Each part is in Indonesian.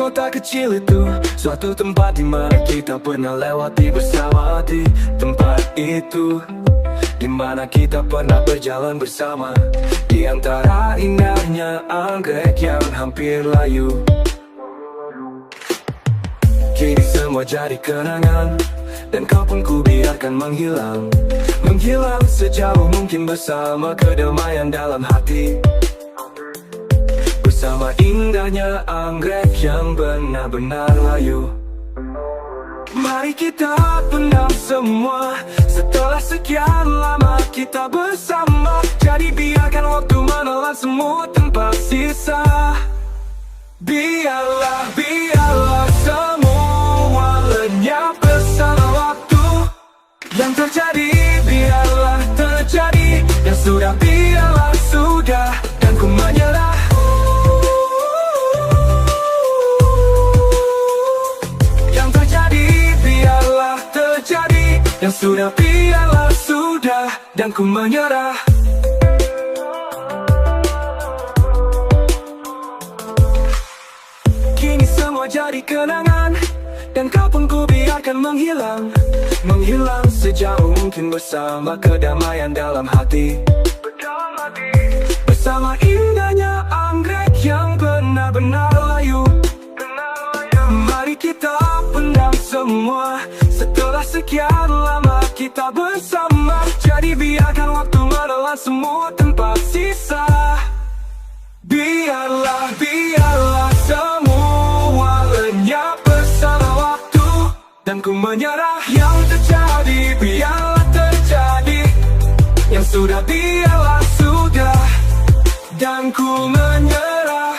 kota kecil itu, suatu tempat di mana kita pernah lewati bersama. Di tempat itu, di mana kita pernah berjalan bersama. Di antara indahnya anggrek yang hampir layu, kini semua jadi kenangan, dan kau pun ku biarkan menghilang. Menghilang sejauh mungkin bersama kedamaian dalam hati. Bersama indahnya anggrek yang benar-benar layu. Mari kita pendam semua, setelah sekian lama kita bersama. Jadi biarkan waktu menelan semua tanpa sisa. Biarlah semua lenyap bersama waktu. Yang terjadi biarlah terjadi, yang sudah biarlah sudah, dan ku menyerah. Yang terjadi biarlah terjadi, yang sudah biarlah sudah, dan ku menyerah. Kini semua jadi kenangan, dan kau pun ku biarkan menghilang. Menghilang sejauh mungkin bersama kedamaian dalam hati. Bersama indahnya anggrek yang benar-benar layu. Mari kita pendam semua, setelah sekian lama kita bersama. Jadi biarkan waktu menelan semua tanpa sisa. Biarlah semua lenyap bersama waktu, dan ku menyerah. Yang terjadi biarlah terjadi, yang sudah biarlah sudah, dan ku menyerah.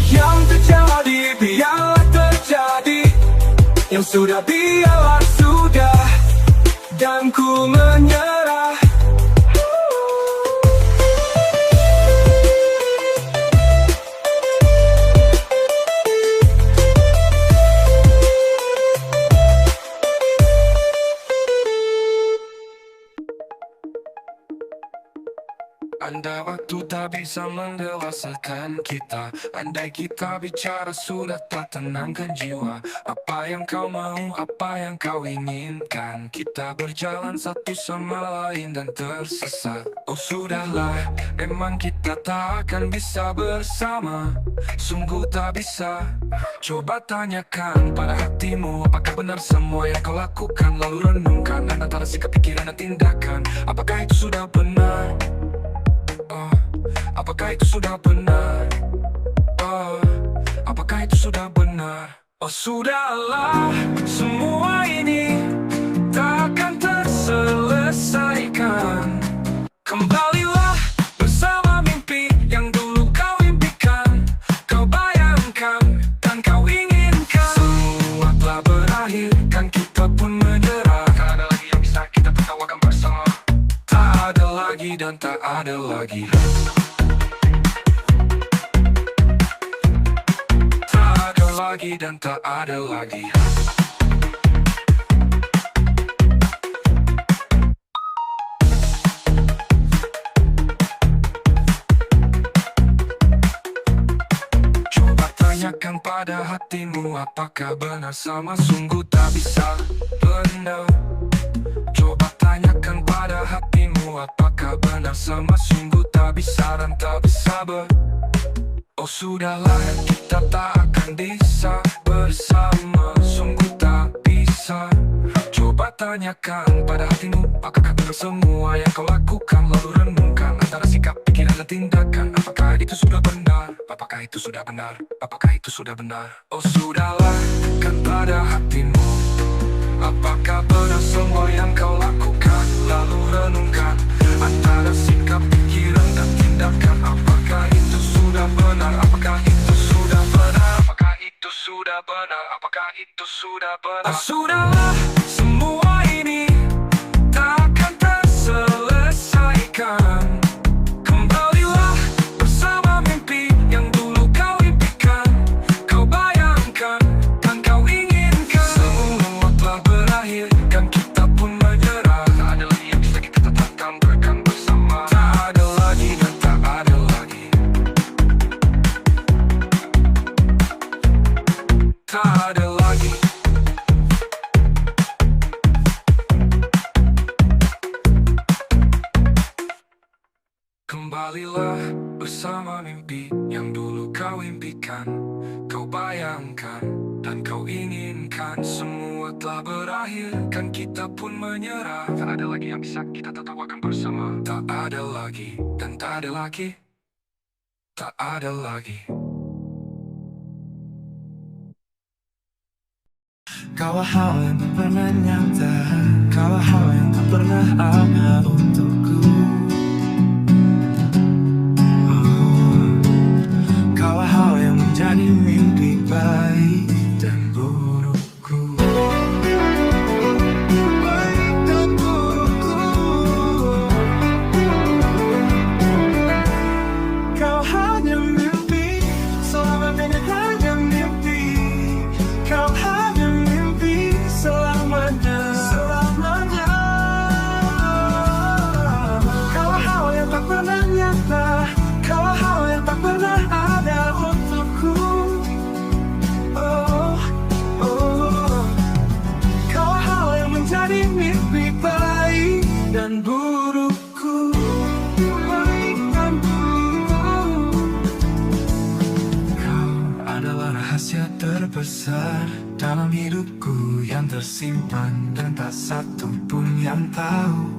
Yang terjadi biarlah terjadi, yang sudah biarlah sudah, dan ku menyerah. Andai waktu tak bisa mendewasakan kita, andai kita bicara sudah tak tenangkan jiwa. Apa yang kau mau, apa yang kau inginkan, kita berjalan satu sama lain dan tersesat. Oh sudahlah, memang kita tak akan bisa bersama. Sungguh tak bisa. Coba tanyakan pada hatimu, apakah benar semua yang kau lakukan? Lalu renungkan antara sikap, pikiran dan tindakan. Apakah itu sudah benar? Apakah itu sudah benar? Apakah itu sudah benar? Oh sudahlah, semua ini takkan terselesaikan. Kembalilah bersama mimpi yang dulu kau impikan, kau bayangkan dan kau inginkan. Semua telah berakhir, kan kita pun menyerah. Tak ada lagi yang bisa kita tertawakan bersama. Tak ada lagi dan tak ada lagi. Lagi dan tak ada lagi. Coba tanyakan pada hatimu, apakah benar sama? Sungguh tak bisa benar. Coba tanyakan pada hatimu, apakah benar sama? Sungguh tak bisa dan tak bisa Oh sudahlah, kita tak akan bisa bersama. Sungguh tak bisa. Coba tanyakan pada hatimu, apakah benar semua yang kau lakukan? Lalu renungkan antara sikap, pikiran dan tindakan. Apakah itu sudah benar? Apakah itu sudah benar? Apakah itu sudah benar? Oh sudahlah, kan pada hatimu, apakah benar semua yang kau lakukan? Lalu renungkan antara sikap, pikiran dan tindakan. Apakah itu sudah benar? Apakah itu sudah benar? Apakah itu sudah benar? Apakah itu sudah benar? Oh sudahlah, semua ini takkan terselesaikan. Kembalilah bersama mimpi yang dulu kau impikan, kau bayangkan dan kau inginkan. Semua telah berakhir, kan kita pun menyerah. Tak ada lagi yang bisa kita tetapkan bersama. Tak ada lagi dan tak ada lagi. Kembalilah bersama mimpi yang dulu kau impikan, kau bayangkan dan kau inginkan. Semua telah berakhir, kan kita pun menyerah. Tak ada lagi yang bisa kita tertawakan bersama. Tak ada lagi dan tak ada lagi. Tak ada lagi. Kau yang tak pernah nyata, kau yang tak pernah ada untukku. Kau yang menjadi mimpi baik dan burukku. Baik dan burukku. Kau hanya mimpi, selama ini hanya mimpi. Kau hanya mimpi selamanya, selamanya. Kau yang tak pernah nyata, kau yang tak pernah ada untukku. Oh, oh. Kau yang menjadi mimpi baik dan burukku. Baik dan buruk. Kau adalah rahasia terbesar dalam hidupku yang tersimpan dan tak satu pun yang tahu.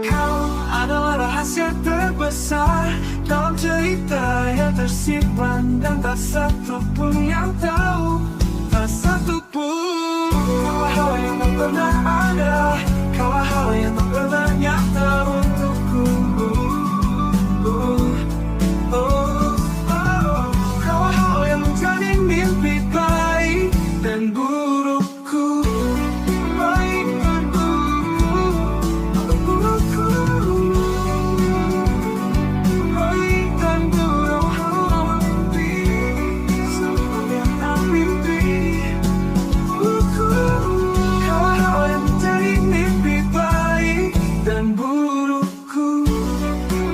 Kau adalah rahasia terbesar dalam cerita yang tersimpan dan tak satu pun yang tahu. Tak satu pun. Kau yang tak pernah ada, kau yang tak pernah nyata untukku. Kau yang menjadi mimpi baik dan burukku. Baik dan burukku. Baik dan buruk. Semuanya tak mimpi. Kau yang menjadi mimpi baik dan burukku.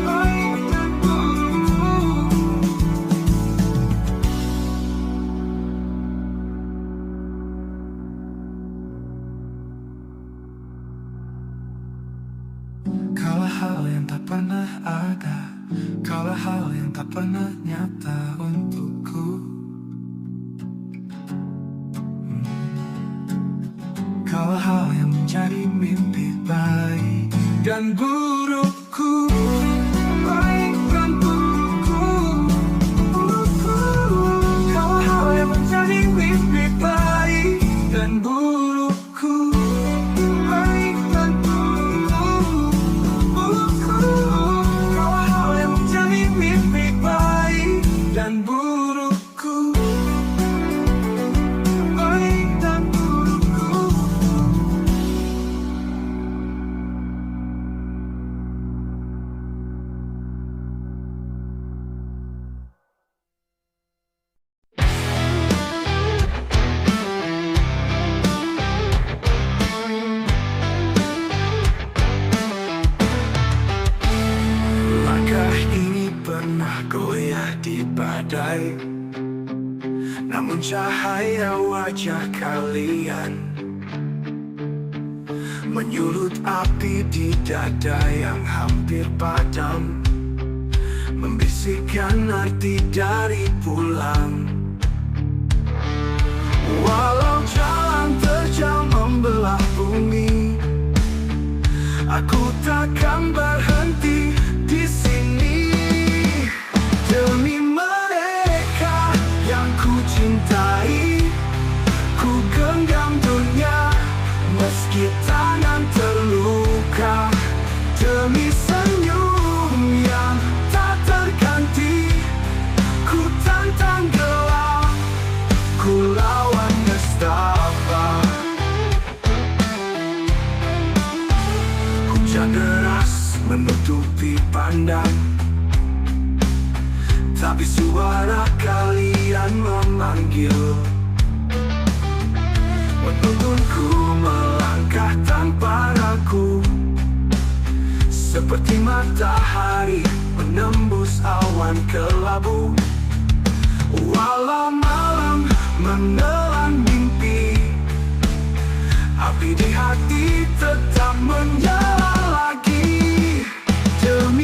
Baik dan buruk. Kalau hal yang tak pernah ada, kalau hal yang tak pernah nyata untukku. Kalau hal yang menjadi mimpi baik dan burukku. Baik dan burukku. Kalau hal yang menjadi mimpi baik dan burukku. Baik dan buruk. Kalau hal yang menjadi mimpi baik dan burukku. Baik dan burukku. Langkah ini pernah goyah di badai, namun cahaya wajah kalian menyulut api di dada yang hampir padam, membisikkan arti dari pulang. Walau jalan terjal membelah bumi, aku takkan berhenti di sini. Demi mereka yang ku cintai, ku genggam dunia meski tangan terluka. Demi senyum yang tak terganti, ku tantang gelap, ku lawan nestapa. Hujan deras menutupi pandang, tapi suara kalian memanggil, menuntunku melangkah tanpa ragu. Seperti matahari menembus awan kelabu. Walau malam menelan mimpi, api di hati tetap menyala lagi. Demi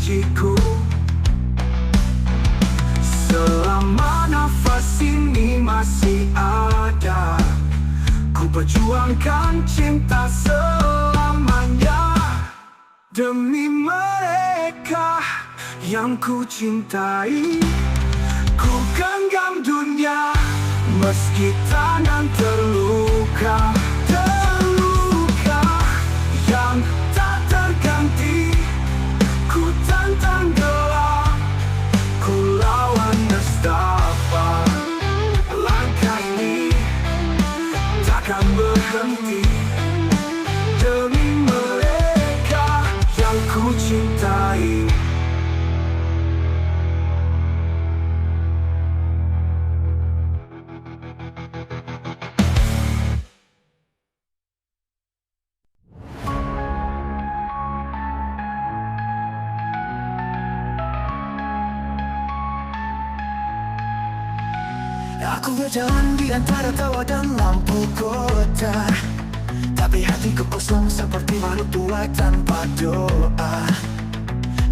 janjiku. Selama nafas ini masih ada, ku perjuangkan cinta selamanya. Demi mereka yang ku cintai, ku genggam dunia meski tangan terluka. Terluka yang tak terganti, ku tantang gelap, ku lawan nestapa. Langkah ini takkan berhenti, demi mereka yang ku cintai. Aku berjalan di antara tawa dan lampu kota, tapi hatiku kosong seperti makhluk tua tanpa doa.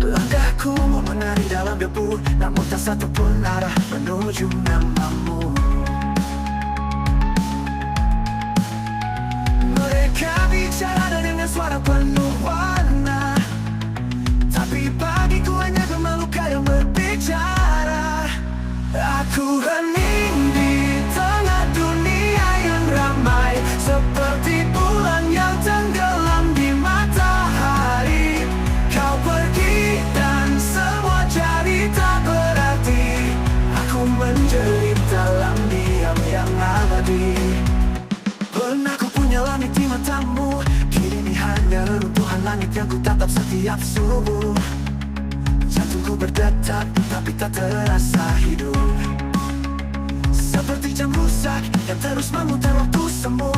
Langkahku menari dalam debu, namun tak satu pun arah menuju namamu. Mereka bicara dengan suara penuh warna, tapi bagiku hanya gema luka yang berbicara. Aku hening di tengah dunia yang ramai, seperti bulan yang tenggelam di matahari. Kau pergi dan semua jadi tak berarti. Aku menjerit dalam diam yang abadi. Pernah ku punya langit di matamu, kini ini hanya reruntuhan langit yang ku tatap setiap subuh. Jantungku berdetak, tapi tak terasa hidup, seperti jam rusak yang terus memutar waktu semu.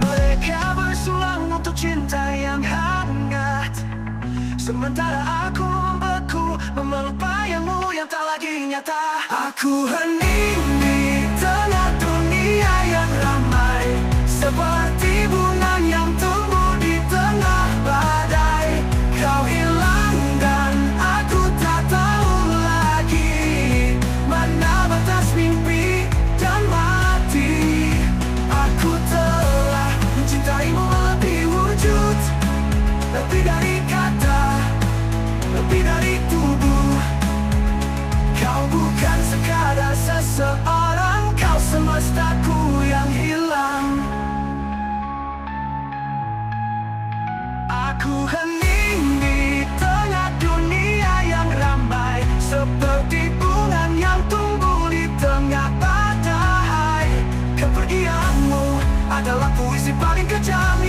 Mereka bersulang untuk cinta yang hangat, sementara aku membeku memeluk bayangmu yang tak lagi nyata. Aku hening di tengah dunia yang ramai, seperti bunga yang tumbuh di tengah badai. Kau hilang dan aku tak tahu lagi mana batas mimpi dan mati. Aku telah mencintaimu melebihi wujud, lebih dari kata, lebih dari tubuh. Kau bukan sekadar seseorang, kau semestaku yang hilang. Aku hening di tengah dunia yang ramai, seperti bunga yang tumbuh di tengah badai. Kepergianmu adalah puisi paling kejam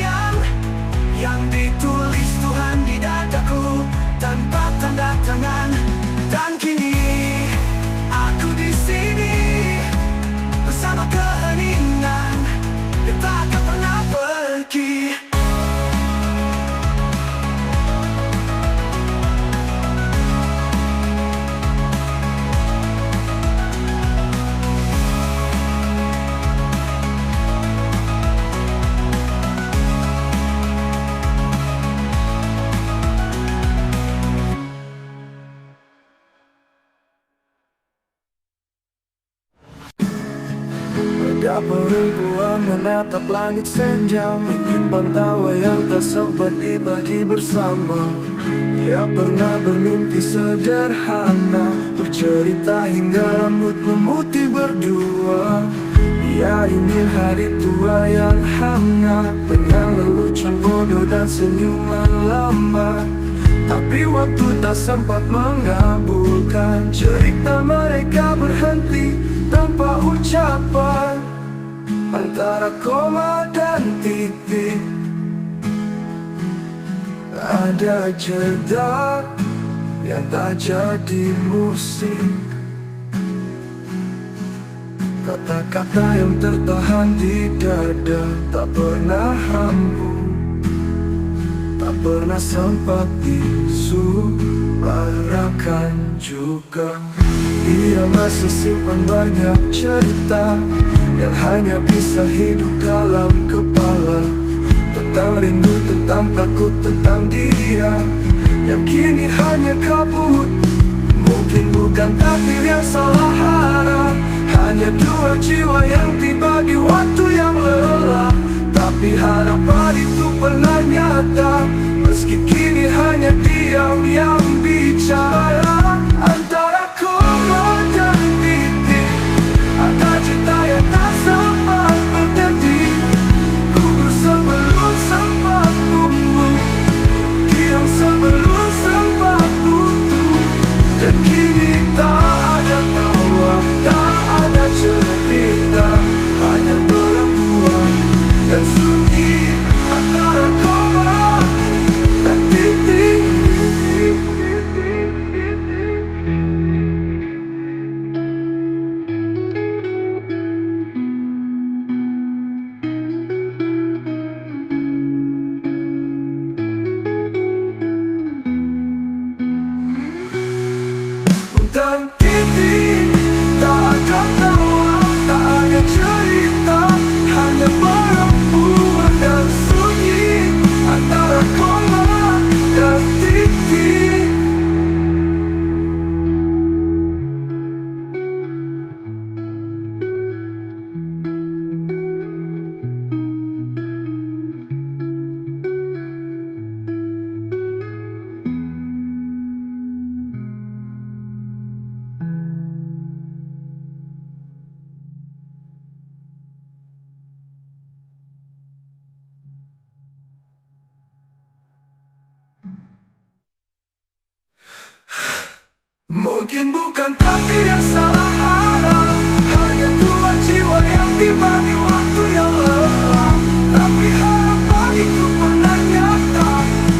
yang ditulis Tuhan di dadaku tanpa tanda tangan. Dan kini aku di sini bersama keheningan yang tak akan pernah pergi. Betapa ribuan menatap langit senja, mimpi pantawa yang tak sempat dibagi bersama. Dia pernah bermimpi sederhana, bercerita hingga rambut memutih berdua. Dia ingin hari tua yang hangat, dengan lelucon bodoh dan senyuman lambat. Tapi waktu tak sempat mengabulkan, cerita mereka berhenti tanpa ucapan. Antara koma dan titik ada jeda yang tak jadi musik. Kata-kata yang tertahan di dada tak pernah rambu, tak pernah sempat disuarakan juga. Ia masih simpan banyak cerita yang hanya bisa hidup dalam kepala. tentang rindu, tentang takut, tentang dia yang kini hanya kabut. Mungkin bukan takdir yang salah harap, hanya dua jiwa yang tiba di waktu yang lelah. Tapi harapan itu pernah nyata, meski kini hanya diam yang bicara. Antara koma dan titik ada cinta yang tak sempat terjadi. Gugur sebelum sempat tumbuh, diam sebelum sempat butuh. Dan kini tak ada tawa, tak ada cerita, hanya perempuan dan sunyi antara koma dan titik. Dan titik, tak ada tawa, tak ada cerita, hanya perempuan dan sunyi antara koma dan titik. Mungkin bukan takdir yang salah harap, hanya dua jiwa yang tiba di waktu yang lelah. Tapi harapan itu pernah nyata,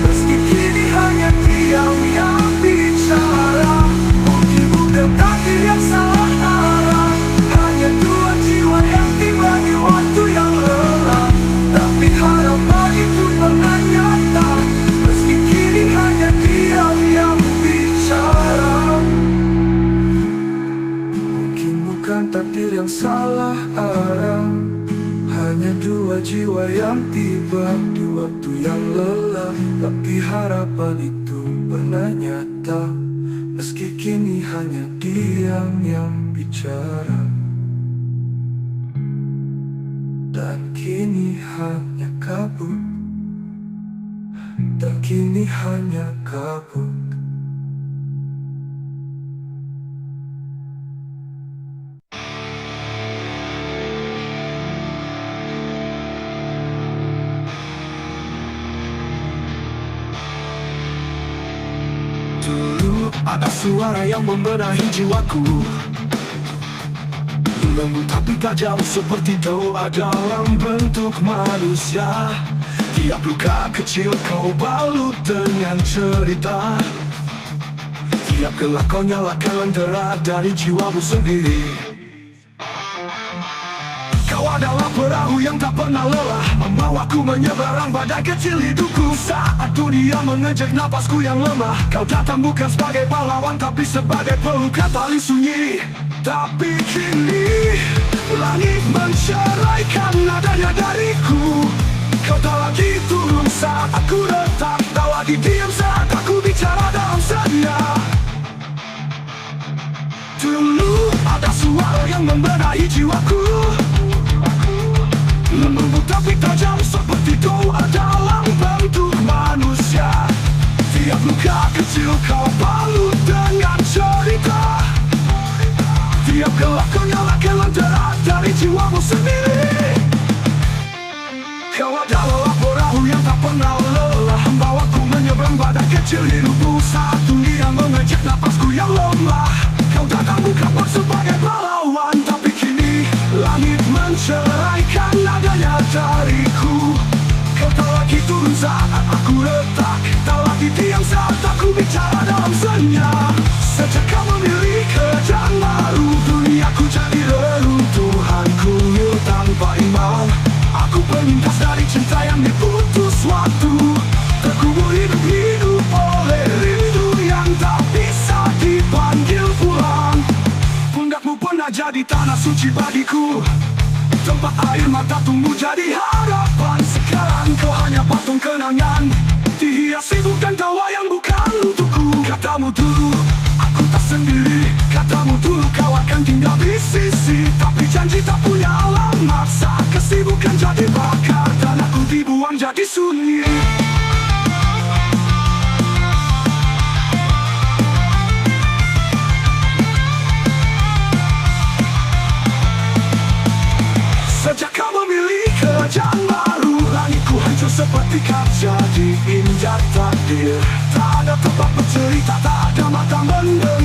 meski kini hanya diam yang bicara. Mungkin bukan takdir yang salah harap, hanya dua jiwa yang tiba di waktu yang lelah. Tapi harapan itu pernah nyata, meski kini hanya diam yang bicara. Bukan takdir yang salah arah, hanya dua jiwa yang tiba di waktu yang lelah. Tapi harapan itu pernah nyata, meski kini hanya diam yang bicara. Dan kini hanya kabut, dan kini hanya kabut. Dulu ada suara yang membenahi jiwaku, lembut tapi tajam seperti doa dalam bentuk manusia. Tiap luka kecil kau balut dengan cerita, tiap gelak kau nyalakan lentera dari jiwamu sendiri. Kau adalah perahu yang tak pernah lelah, membawaku menyeberang badai kecil hidupku. Saat dunia mengejek napasku yang lemah, kau datang bukan sebagai pahlawan tapi sebagai pelukan tali sunyi. Tapi kini langit menceraikan nadanya dariku. Kau tak lagi turun saat aku retak, tak lagi diam saat aku bicara dalam senyap. Dulu ada suara yang membenahi jiwaku, lembut tapi tajam seperti doa dalam bentuk manusia. Tiap luka kecil kau balut dengan cerita, tiap gelak kau nyalakan lentera dari jiwamu sendiri. Kau adalah perahu yang tak pernah lelah, membawaku menyeberang badai kecil hidupku. Saat dunia mengejek napasku yang lemah, kau datang bukan sebagai pahlawan tapi kini langit menceraikan nadanya dariku. Kau tak lagi turun saat aku retak, tak lagi diam saat aku bicara dalam senyap. Sejak kau memilih kejang baru, duniaku jadi reruntuhanku tanpa imam. Aku penyintas dari cinta yang diputus waktu, terkubur hidup-hidup oleh rindu yang tak bisa dipanggil pulang. Pundakmu pernah jadi tanah suci bagiku, Tempat air mata tumbuh jadi harapan. Sekarang kau hanya patung kenangan, dihiasi bukan tawa yang bukan untukku. Katamu dulu, aku tak sendiri. Katamu dulu, kau akan tinggal di sisi. Tapi janji tak punya alamat. Saat kesibukan jadi bakar dan aku dibuang jadi sunyi. Sejak kau memilih kerjaan baru, langitku hancur seperti kaca diinjak takdir. Tak ada tempat bercerita, tak ada mata mendengar.